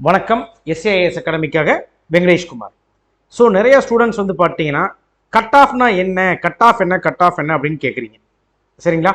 வணக்கம். SAS அகாடமிக்காக Venkatesh Kumar. So நிறைய students வந்து பார்த்தீங்கன்னா கட் ஆஃப்னா என்ன, கட் ஆஃப் என்ன அப்படின்னு கேட்குறீங்க. சரிங்களா?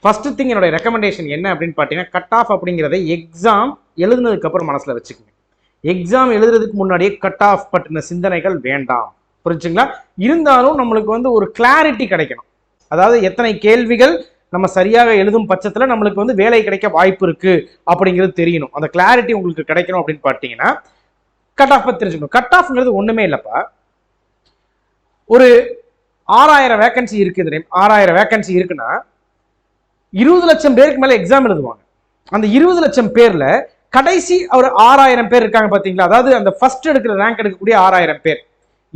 ஃபர்ஸ்ட் திங் என்னோட ரெக்கமெண்டேஷன் என்ன அப்படின்னு பார்த்தீங்கன்னா, கட் ஆஃப் அப்படிங்கிறத எக்ஸாம் எழுதுனதுக்கப்புறம் மனசில் வச்சுக்கோங்க. எக்ஸாம் எழுதுறதுக்கு முன்னாடியே கட் ஆஃப் பற்றின சிந்தனைகள் வேண்டாம். புரிஞ்சுங்களா? இருந்தாலும் நம்மளுக்கு வந்து ஒரு கிளாரிட்டி கிடைக்கணும். அதாவது எத்தனை கேள்விகள் நம்ம சரியாக எழுதும் பட்சத்தில் நம்மளுக்கு வந்து வேலை கிடைக்க வாய்ப்பு இருக்கு அப்படிங்கிறது தெரியணும். அந்த கிளாரிட்டி உங்களுக்கு கிடைக்கணும் அப்படின்னு பார்த்தீங்கன்னா கட் ஆஃப் பற்றி தெரிஞ்சுக்கணும். கட் ஆஃப்ங்கிறது ஒண்ணுமே இல்லப்பா. ஒரு 6000 வேகன்சி இருக்குது. 6000 வேகன்சி இருக்குன்னா 20 லட்சம் பேருக்கு மேல எக்ஸாம் எழுதுவாங்க. அந்த 20 லட்சம் பேர்ல கடைசி ஒரு 6000 பேர் இருக்காங்க பாத்தீங்களா? அதாவது அந்த ஃபர்ஸ்ட் எடுக்கிற ரேங்க் எடுக்கக்கூடிய 6000 பேர்,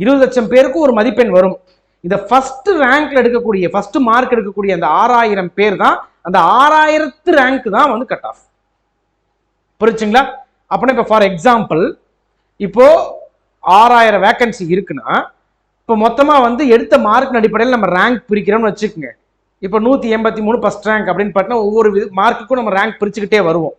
20 லட்சம் பேருக்கு ஒரு மதிப்பெண் வரும். இந்த ஃபர்ஸ்ட் ரேங்க்ல எடுக்கக்கூடிய ஃபர்ஸ்ட் மார்க் எடுக்கக்கூடிய அந்த 6000 பேர் தான், அந்த 6000th ரேங்க் தான் வந்து கட் ஆஃப். புரிச்சுங்களா? அப்படின்னா இப்போ ஃபார் எக்ஸாம்பிள் இப்போ 6000 வேகன்சி இருக்குன்னா இப்போ மொத்தமா வந்து எடுத்த மார்க் அடிப்படையில் நம்ம ரேங்க் பிரிக்கிறோம்னு வச்சுக்கோங்க. இப்போ 183 ஃபர்ஸ்ட் ரேங்க் அப்படின்னு பார்த்தீங்கன்னா ஒவ்வொரு மார்க்குக்கும் நம்ம ரேங்க் பிரிச்சுக்கிட்டே வருவோம்.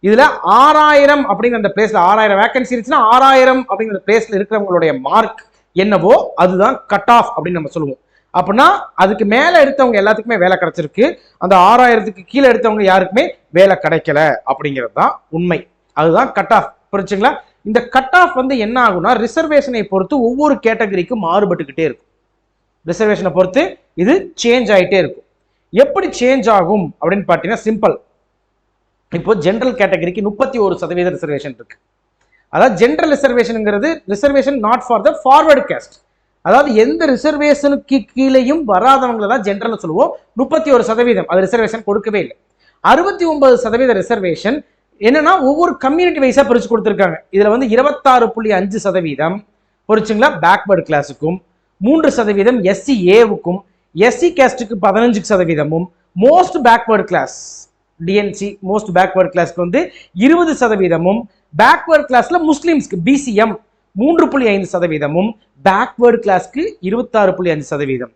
இதுல 6000 அப்படிங்கிற அந்த பிளேஸ்ல 6000 வேகன்சி இருந்துச்சுன்னா 6000 அப்படிங்கிற பிளேஸ்ல இருக்கிறவங்களுடைய மார்க் என்னவோ அதுதான் கட் ஆஃப் அப்படின்னு நம்ம சொல்லுவோம். அப்படின்னா அதுக்கு மேல எடுத்தவங்க எல்லாத்துக்குமே வேலை கிடைச்சிருக்கு, அந்த 6000க்கு கீழே எடுத்தவங்க யாருக்குமே வேலை கிடைக்கல அப்படிங்கிறது தான் உண்மை. அதுதான் கட் ஆஃப். புரிச்சுங்களா? இந்த கட் ஆஃப் வந்து என்ன ஆகும்னா ரிசர்வேஷனை பொறுத்து ஒவ்வொரு கேட்டகரிக்கும் மாறுபட்டுக்கிட்டே இருக்கும். ரிசர்வேஷனை பொறுத்து இது சேஞ்ச் ஆகிட்டே இருக்கும். எப்படி சேஞ்ச் ஆகும் அப்படின்னு பார்த்தீங்கன்னா சிம்பிள். இப்போ ஜென்ரல் கேட்டகரிக்கு 31% ரிசர்வேஷன் இருக்கு. அதாவது ஜென்ரல் ரிசர்வேஷன்ங்கிறது reservation not for the forward caste. அதாவது எந்த ரிசர்வேஷனுக்கு கீழேயும் வராதவங்களை தான் ஜென்ரல் சொல்லுவோம். 31% அது ரிசர்வேஷன் கொடுக்கவே இல்லை. 69% ரிசர்வேஷன் என்னன்னா ஒவ்வொரு கம்யூனிட்டி வைஸா பிரிச்சு கொடுத்துருக்காங்க. இதுல வந்து 26.5% புரிச்சுங்களா பேக்வர்டு கிளாஸுக்கும், 3% எஸ்சி ஏவுக்கும், எஸ்சி கேஸ்டுக்கு 15%, most backward class DNC most backward கிளாஸ்க்கு வந்து 20%, பேக்வர்டு கிளாஸ்ல முஸ்லிம்ஸ்க்கு பிசிஎம் 3.5%, பேக்வர்டு கிளாஸ்க்கு 26.5%,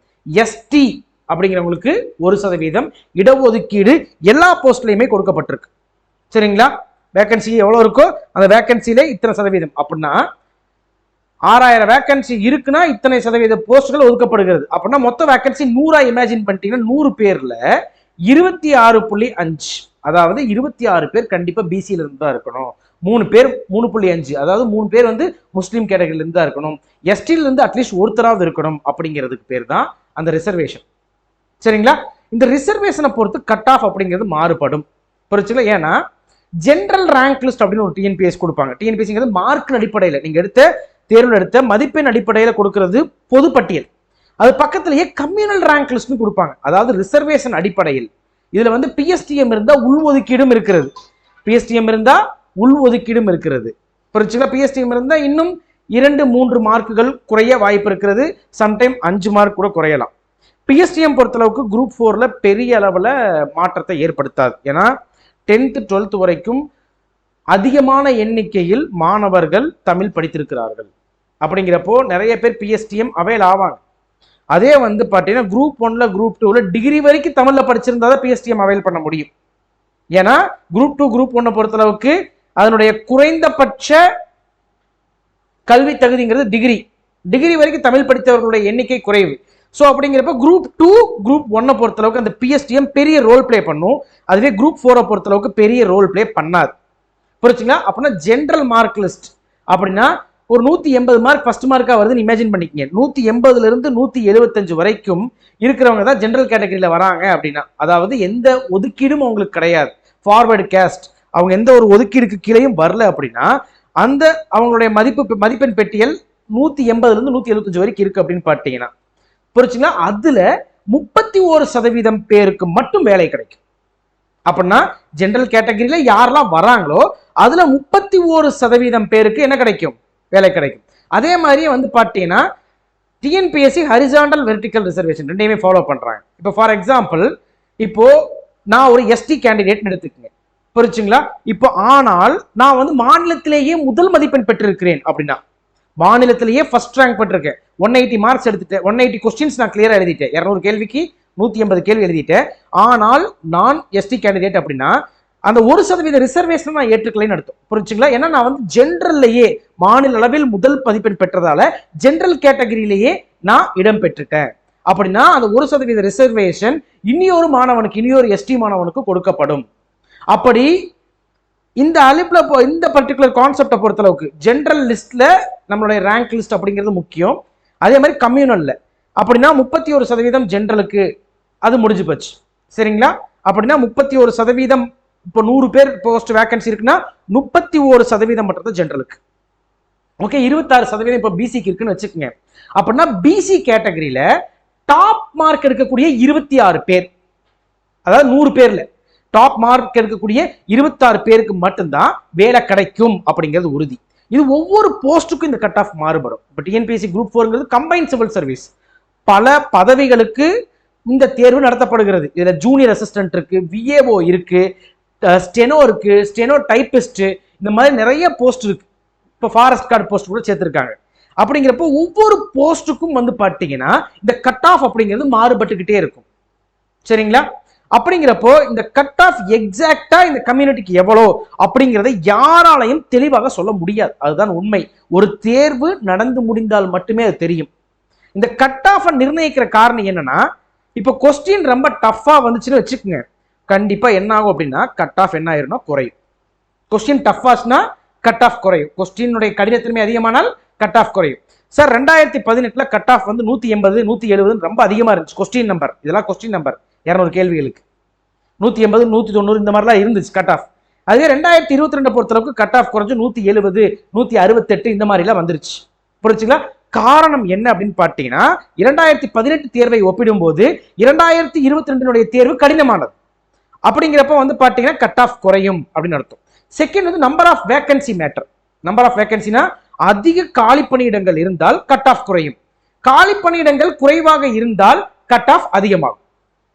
எஸ்டி அப்படிங்கிறவங்களுக்கு 1%, இடஒதுக்கீடு எல்லா போஸ்ட்லயுமே கொடுக்கப்பட்டிருக்கு. சரிங்களா? வேகன்சி எவ்வளவு இருக்கோ அந்த வேகன்சியில இத்தனை சதவீதம் அப்படின்னா 6000 வேகன்சி இருக்குன்னா இத்தனை சதவீத போஸ்ட்கள் ஒதுக்கப்படுகிறது. அப்படின்னா மொத்த வேகன்சி 100 இமேஜின் பண்ணிட்டீங்கன்னா 100 பேர்ல 26.5, அதாவது 26 பேர் கண்டிப்பா பிசியில இருந்து தான் இருக்கணும். 3 பேர் 3.5, அதாவது 3 பேர் வந்து முஸ்லீம் கேட்டகரியில இருந்து தான் இருக்கணும். எஸ்டில இருந்து அட்லீஸ்ட் ஒருத்தராவது இருக்கணும். அப்படிங்கிறதுக்கு பேர் தான் அந்த ரிசர்வேஷன். சரிங்களா? இந்த ரிசர்வேஷனை பொறுத்து கட் ஆஃப் அப்படிங்கிறது மாறுபடும். புரிச்சுங்களா? ஏன்னா ஜென்ரல் ரேங்க் லிஸ்ட் அப்படின்னு ஒரு டிஎன்பிஎஸ் கொடுப்பாங்க. டிஎன்பிஎஸ்ங்கிறது மார்க் அடிப்படையில் நீங்க எடுத்த தேர்வில் எடுத்த மதிப்பெண் அடிப்படையில் கொடுக்கிறது பொதுப்பட்டியல். அது பக்கத்திலேயே கம்யூனல் ரேங்க் லிஸ்ட்னு கொடுப்பாங்க. அதாவது ரிசர்வேஷன் அடிப்படையில் இதுல வந்து பிஎஸ்டிஎம் இருந்தா உள்ஒதுக்கீடும் இருக்கிறது, பிஎஸ்டிஎம் இருந்தா உள்ஒதுக்கீடும் இருக்கிறது. புரிச்சுங்களா? பிஎஸ்டிஎம் இருந்தா இன்னும் 2-3 மார்க்குகள் குறைய வாய்ப்பு இருக்கிறது. சம்டைம் 5 மார்க் கூட குறையலாம். பிஎஸ்டிஎம் பொறுத்தளவுக்கு குரூப் 4ல பெரிய அளவுல மாற்றத்தை ஏற்படுத்தாது. ஏன்னா 10th 12th வரைக்கும் அதிகமான எண்ணிக்கையில் மாணவர்கள் தமிழ் படித்திருக்கிறார்கள். அப்படிங்கிறப்போ நிறைய பேர் பிஎஸ்டிஎம் அவைல் ஆவாங்க. அதே வந்து பார்த்தீங்கன்னா குரூப் 1ல குரூப் 2ல டிகிரி வரைக்கும் தமிழ்ல படிச்சிருந்தா தான் பிஎஸ்டிஎம் அவைல் பண்ண முடியும். ஏன்னா குரூப் 2 குரூப் 1 பொறுத்தளவுக்கு அதனுடைய குறைந்தபட்ச கல்வி தகுதிங்கிறது டிகிரி வரைக்கும் தமிழ் படித்தவர்களுடைய எண்ணிக்கை குறைவு. ஸோ அப்படிங்கிறப்ப குரூப் 2 குரூப் 1 பொறுத்தளவுக்கு அந்த பிஎஸ்டிஎம் பெரிய ரோல் பிளே பண்ணும். அதுவே குரூப் 4 பொறுத்தளவுக்கு பெரிய ரோல் பிளே பண்ணாது. புரிச்சுங்களா? அப்படின்னா ஜென்ரல் மார்க் லிஸ்ட் அப்படின்னா ஒரு 180 மார்க் ஃபர்ஸ்ட் மார்க்கா வருதுன்னு இமேஜின் பண்ணிக்கங்க. 180ல இருந்து 175 வரைக்கும் இருக்கிறவங்க தான் ஜென்ரல் கேட்டகரியில வராங்க. அப்படின்னா அதாவது எந்த ஒதுக்கீடும் அவங்களுக்கு கிடையாது. ஃபார்வர்டு கேஸ்ட் அவங்க எந்த ஒரு ஒதுக்கீடுக்கு கீழேயும் வரல. அப்படின்னா அந்த அவங்களுடைய மதிப்பெண் பெட்டியல் 180ல இருந்து 175 வரைக்கும் இருக்கு அப்படின்னு பார்த்தீங்கன்னா புரிச்சுங்களா? அதுல 31% பேருக்கு மட்டும் வேலை கிடைக்கும். அப்படின்னா ஜென்ரல் கேட்டகரியில யாரெல்லாம் வராங்களோ அதுல 31% பேருக்கு என்ன கிடைக்கும்? வேலை கிடைக்கும். அதே மாதிரியே வந்து பார்த்தீங்கன்னா டிஎன்பிஎஸ்சி ஹரிசாண்டல் வெர்டிக்கல் ரிசர்வேஷன் ரெண்டையுமே ஃபாலோ பண்றாங்க. இப்போ ஃபார் எக்ஸாம்பிள் இப்போ நான் ஒரு எஸ்டி கேண்டிடேட் எடுத்துக்கங்க. புரிச்சுங்களா? இப்போ ஆனால் நான் வந்து மாநிலத்திலேயே முதல் மதிப்பெண் பெற்றிருக்கிறேன். அப்படின்னா மாநிலத்திலேயே ஃபர்ஸ்ட் ரேங்க் பெற்றிருக்கேன். 180 மார்க்ஸ் எடுத்துட்டேன். 180 கொஸ்டின்ஸ் நான் கிளியரா எழுதிட்டேன். 200 கேள்விக்கு 180 கேள்வி எழுதிட்டேன். ஆனால் நான் எஸ்டி கேண்டிடேட் அப்படின்னா அந்த 1% ரிசர்வேஷன் நான் ஏற்றுக்கலைன்னு அர்த்தம். புரிஞ்சுங்களா? ஏன்னா நான் வந்து ஜென்ரல்லையே மாநில அளவில் முதல் மதிப்பெண் பெற்றதால ஜென்ரல் கேட்டகரியிலேயே நான் இடம் பெற்றுட்டேன். அப்படின்னா அந்த 1% ரிசர்வேஷன் இன்னொரு மாணவனுக்கு, இன்னொரு எஸ்டி மாணவனுக்கு கொடுக்கப்படும். அப்படி இந்த அலிப்ல இந்த பர்டிகுலர் கான்செப்டை பொறுத்தளவுக்கு ஜென்ரல் லிஸ்ட்ல நம்மளுடைய ரேங்க் லிஸ்ட் அப்படிங்கிறது முக்கியம். அதே மாதிரி கம்யூனல்ல அப்படின்னா 31% ஜென்ரலுக்கு அது முடிஞ்சு போச்சு. சரிங்களா? அப்படின்னா 31%, இப்போ 100 பேர் போஸ்ட் வேகன்சி இருக்குன்னா 31% மட்டும் தான் ஜென்ரலுக்கு. ஓகே, 26% இப்போ பிசிக்கு இருக்குன்னு வச்சுக்கோங்க. அப்படின்னா பிசி கேட்டகரியில டாப் மார்க் எடுக்கக்கூடிய 26 பேர், அதாவது 100 பேர்ல டாப் மார்க் எடுக்கக்கூடிய 26 பேருக்கு மட்டும்தான் வேலை கிடைக்கும் அப்படிங்கிறது உறுதி. இது ஒவ்வொரு போஸ்ட்டுக்கும் இந்த கட் ஆஃப் மாறுபடும். இப்போ TNPSC group 4 combine civil service, பல பதவிகளுக்கு இந்த தேர்வு நடத்தப்படுகிறது. இதுல ஜூனியர் அசிஸ்டன்ட் இருக்கு, விஏஓ இருக்கு, ஸ்டெனோ இருக்கு, ஸ்டெனோ டைபிஸ்ட், இந்த மாதிரி நிறைய போஸ்ட் இருக்கு. இப்போ ஃபாரஸ்ட் கார்டு போஸ்ட் கூட சேர்த்திருக்காங்க. அப்படிங்கிறப்போ ஒவ்வொரு போஸ்ட்டுக்கும் வந்து பார்த்தீங்கன்னா இந்த கட் ஆஃப் அப்படிங்கிறது மாறுபட்டுக்கிட்டே இருக்கும். சரிங்களா? அப்படிங்கிறப்போ இந்த கட் ஆஃப் எக்ஸாக்டா இந்த கம்யூனிட்டிக்கு எவ்வளோ அப்படிங்கிறத யாராலையும் தெளிவாக சொல்ல முடியாது. அதுதான் உண்மை. ஒரு தேர்வு நடந்து முடிந்தால் மட்டுமே அது தெரியும். இந்த கட் ஆஃப் நிர்ணயிக்கிற காரணம் என்னன்னா, இப்போ கொஸ்டின் ரொம்ப டஃபா வந்துச்சுன்னு வச்சுக்கோங்க, கண்டிப்பா என்ன ஆகும் அப்படின்னா கட் ஆஃப் என்ன ஆயிரும்னா குறையும். கொஸ்டின் டஃபாஸ்னா கட் ஆஃப் குறையும். கொஸ்டினுடைய கடினத்தன்மை அதிகமானால் கட் ஆஃப் குறையும். சார் 2018 கட் ஆஃப் வந்து 180 170 ரொம்ப அதிகமா இருந்துச்சு. கொஸ்டின் நம்பர், இதெல்லாம் கொஸ்டின் நம்பர் 200 கேள்விகளுக்கு 180 190 இந்த மாதிரிலாம் இருந்துச்சு கட் ஆஃப். அதுவே 2022 பொறுத்தளவுக்கு கட் ஆஃப் குறைஞ்சு 170 168 இந்த மாதிரிலாம் வந்துருச்சு. புரிச்சுங்களா? காரணம் என்ன அப்படின்னு பார்த்தீங்கன்னா 2018 தேர்வை ஒப்பிடும்போது 2022 தேர்வு கடினமானது. அப்படிங்கிறப்ப வந்து பார்த்தீங்கன்னா கட் ஆஃப் குறையும் அப்படின்னு அர்த்தம். செகண்ட் வந்து number of vacancy matter. Number of வேகன்சினா அதிக காலி பணியிடங்கள் இருந்தால் கட் ஆஃப் குறையும், காலி பணியிடங்கள் குறைவாக இருந்தால் கட் ஆஃப் அதிகமாகும்.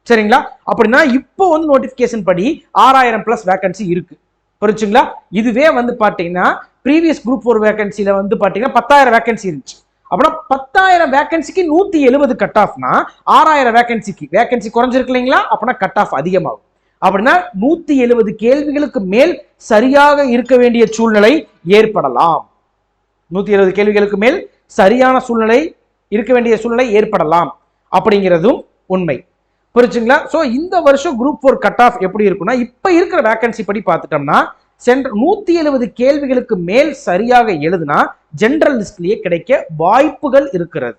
சரிங்களா? அப்படின்னா இப்போ வந்து நோட்டிபிகேஷன் படி 6000+ வேகன்சி இருக்கு. புரிச்சுங்களா? இதுவே வந்து பார்த்தீங்கன்னா ப்ரீவியஸ் குரூப் 4 வேகன்சில வந்து பார்த்தீங்கன்னா 10,000 வேகன்சி இருந்துச்சு. அப்படின்னா 10,000 வேகன்சிக்கு 170 கட் ஆஃப்னா 6000 வேகன்சி குறைஞ்சிருக்கு இல்லைங்களா? அப்படின்னா கட் ஆஃப் அதிகமாகும். அப்படின்னா 170 கேள்விகளுக்கு மேல் சரியாக இருக்க வேண்டிய சூழ்நிலை ஏற்படலாம். 170 கேள்விகளுக்கு மேல் சரியான சூழ்நிலை இருக்க வேண்டிய சூழ்நிலை ஏற்படலாம் அப்படிங்கிறதும் உண்மை. புரிச்சுங்களா? சோ இந்த வருஷம் குரூப் 4 கட் ஆஃப் எப்படி இருக்குன்னா, இப்ப இருக்கிற வேகன்சி படி பார்த்துட்டோம்னா 170 கேள்விகளுக்கு மேல் சரியாக எழுதுனா ஜெனரல் லிஸ்ட்லயே கிடைக்க வாய்ப்புகள் இருக்கிறது.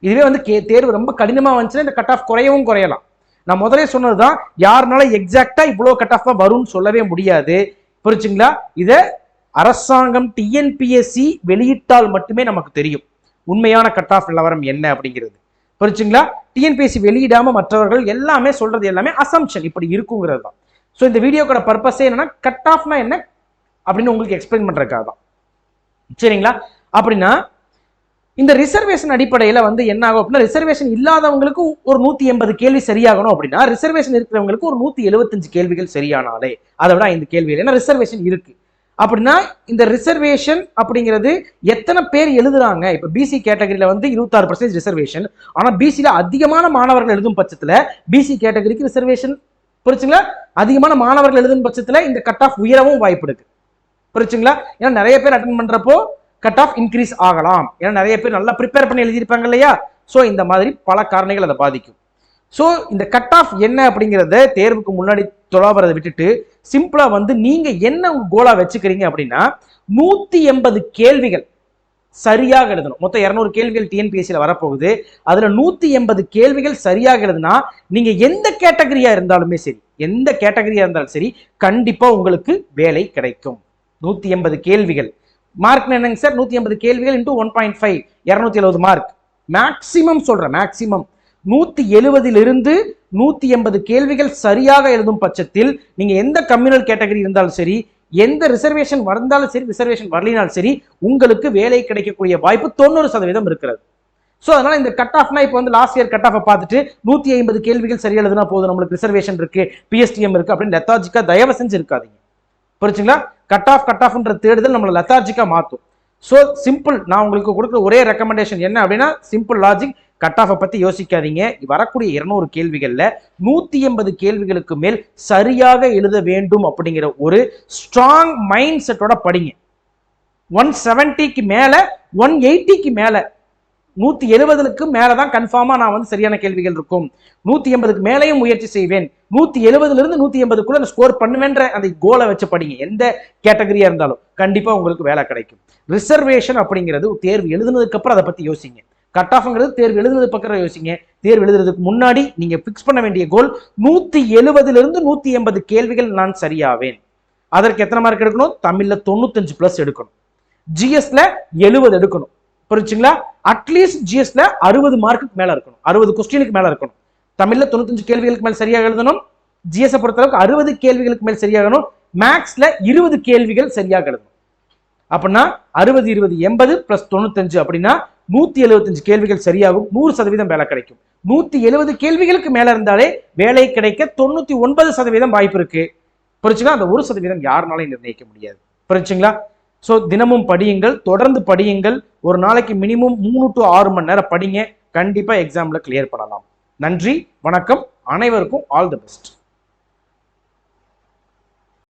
இதுவே வந்து தேர்வு ரொம்ப கடினமா வந்துச்சுன்னா இந்த கட் ஆஃப் குறையவும் குறையலாம். நான் முதலே சொன்னதுதான், யாருனால எக்ஸாக்டா இவ்வளவு கட் ஆஃப் வரும்னு சொல்லவே முடியாது. புரிச்சுங்களா? இத அரசாங்கம் டிஎன்பிஎஸ்சி வெளியிட்டால் மட்டுமே நமக்கு தெரியும் உண்மையான கட் ஆஃப் நிலவரம் என்ன அப்படிங்கிறது. புரிச்சுங்களா? டிஎன்பிஎஸ்சி வெளியிடாம மற்றவர்கள் எல்லாமே சொல்றது எல்லாமே அசம்ஷன், இப்படி இருக்குங்கிறது தான். ஸோ இந்த வீடியோக்கோட பர்பஸே என்னன்னா கட் ஆஃப்னா என்ன அப்படின்னு உங்களுக்கு எக்ஸ்பிளைன் பண்றதுக்காக தான். சரிங்களா? அப்படின்னா இந்த ரிசர்வேஷன் அடிப்படையில் வந்து என்ன ஆகும் அப்படின்னா, ரிசர்வேஷன் இல்லாதவங்களுக்கு ஒரு 180 கேள்வி சரியாகணும் அப்படின்னா ரிசர்வேஷன் இருக்கிறவங்களுக்கு ஒரு 175 கேள்விகள் சரியானாலே, அதை விட 5 கேள்விகள், ஏன்னா ரிசர்வேஷன் இருக்கு. அப்படின்னா இந்த ரிசர்வேஷன் அப்படிங்கிறது எத்தனை பேர் எழுதுறாங்க. இப்போ பிசி கேட்டகரியில வந்து 26% ரிசர்வேஷன், ஆனா பிசில அதிகமான மாணவர்கள் எழுதும் பட்சத்துல பிசி கேட்டகரிக்கு ரிசர்வேஷன், புரிச்சுங்களா, அதிகமான மாணவர்கள் எழுதும் பட்சத்துல இந்த கட் ஆஃப் உயரவும் வாய்ப்பு இருக்கு. புரிச்சுங்களா? ஏன்னா நிறைய பேர் அட்டன் பண்றப்போ கட் ஆஃப் இன்க்ரீஸ் ஆகலாம். ஏன்னா நிறைய பேர் நல்லா ப்ரிப்பேர் பண்ணி எழுதியிருப்பாங்க இல்லையா? ஸோ இந்த மாதிரி பல காரணிகள் அதை பாதிக்கும். ஸோ இந்த கட் ஆஃப் என்ன அப்படிங்கிறத தேர்வுக்கு முன்னாடி தொலைவரதை விட்டுட்டு சிம்பிளா வந்து நீங்க என்ன உங்க கோலா வச்சுக்கிறீங்க அப்படின்னா 180 கேள்விகள் சரியாக எழுதணும். மொத்தம் 200 கேள்விகள் டிஎன்பிஎஸ்சியில் வரப்போகுது. அதுல 180 கேள்விகள் சரியாக எழுதுனா நீங்க எந்த கேட்டகரியா இருந்தாலுமே சரி, எந்த கேட்டகரியா இருந்தாலும் சரி, கண்டிப்பா உங்களுக்கு வேலை கிடைக்கும். 180 கேள்விகள் மார்க் என்னங்க சார்? 180 கேள்விகள் இன்டூ 1.5 270 மார்க் மேக்சிமம் சொல்றேன். மேக்சிமம் 170 180 கேள்விகள் சரியாக எழுதும் பட்சத்தில் நீங்க எந்த கம்யூனல் கேட்டகரி இருந்தாலும் சரி, எந்த ரிசர்வேஷன் வந்தாலும் சரி, ரிசர்வேஷன் வரலினாலும் சரி, உங்களுக்கு வேலை கிடைக்கக்கூடிய வாய்ப்பு 90% இருக்கிறது. ஸோ அதனால இந்த கட் ஆஃப்னா இப்போ வந்து லாஸ்ட் இயர் கட் ஆஃபை பார்த்துட்டு 150 கேள்விகள் சரியா எழுதுனா போதும், நம்மளுக்கு ரிசர்வேஷன் இருக்கு, பிஎஸ்டிஎம் இருக்கு அப்படின்னு லெத்தாஜிக்கா தயவு செஞ்சு இருக்காதீங்க. புரிச்சுங்களா? கட் ஆஃப்ன்ற தேடுதல் நம்மளை லெத்தாஜிக்கா மாற்றும். ஸோ சிம்பிள், நான் உங்களுக்கு கொடுக்குற ஒரே ரெக்கமெண்டேஷன் என்ன அப்படின்னா, சிம்பிள் லாஜிக், கட் ஆஃபை பத்தி யோசிக்காதீங்க. வரக்கூடிய 200 கேள்விகள்ல 180 கேள்விகளுக்கு மேல் சரியாக எழுத வேண்டும் அப்படிங்கிற ஒரு ஸ்ட்ராங் மைண்ட் செட்டோட படிங்க. 170க்கு மேல 180க்கு மேல 170க்கு மேலதான் கன்ஃபார்மா நான் சரியான கேள்விகள் இருக்கும். 180க்கு மேலேயும் முயற்சி செய்வேன். 170ல இருந்து 180க்குள்ள நான் ஸ்கோர் பண்ணுவேன்ற அந்த கோலை வச்சு படிங்க. எந்த கேட்டகரியா இருந்தாலும் கண்டிப்பா உங்களுக்கு வேலை கிடைக்கும். ரிசர்வேஷன் அப்படிங்கிறது தேர்வு எழுதுனதுக்கு அப்புறம் அதை பத்தி யோசிங்க. கட் ஆஃப்ங்கிறது தேர்வு எழுதுனது பக்கம் யோசிங்க. தேர்வு எழுதுறதுக்கு முன்னாடி நீங்க பிக்ஸ் பண்ண வேண்டிய கோல் 170ல இருந்து 180 கேள்விகள் நான் சரியாவேன். அதற்கு எத்தனை மார்க் எடுக்கணும்? தமிழ்ல 95+ எடுக்கணும். ஜிஎஸ்ல 70 எடுக்கணும். புரிச்சுங்களா? அட்லீஸ்ட் ஜிஎஸ்ல 60 மார்க்குக்கு மேல இருக்கணும். 60 கொஸ்டினுக்கு மேல இருக்கணும். தமிழ்ல 95 கேள்விகளுக்கு மேல் சரியாக எழுதணும். ஜிஎஸ் பொறுத்தளவுக்கு 60 கேள்விகளுக்கு மேல் சரியாகணும். மேக்ஸ்ல 20 கேள்விகள் சரியாக எழுதணும். அப்படின்னா 60 20 80 + 95 அப்படின்னா 175 கேள்விகள் சரியாகும். 100% வேலை கிடைக்கும். 170 கேள்விகளுக்கு மேல இருந்தாலே வேலை கிடைக்க 99% வாய்ப்பு இருக்கு. புரிச்சுங்களா? அந்த 1% யாருனாலையும் நிர்ணயிக்க முடியாது. புரிச்சுங்களா? ஸோ தினமும் படியுங்கள், தொடர்ந்து படியுங்கள். ஒரு நாளைக்கு மினிமம் 3 to 6 மணி நேரம் படிங்க. கண்டிப்பா எக்ஸாம்ல கிளியர் பண்ணலாம். நன்றி, வணக்கம். அனைவருக்கும் ஆல் தி பெஸ்ட்.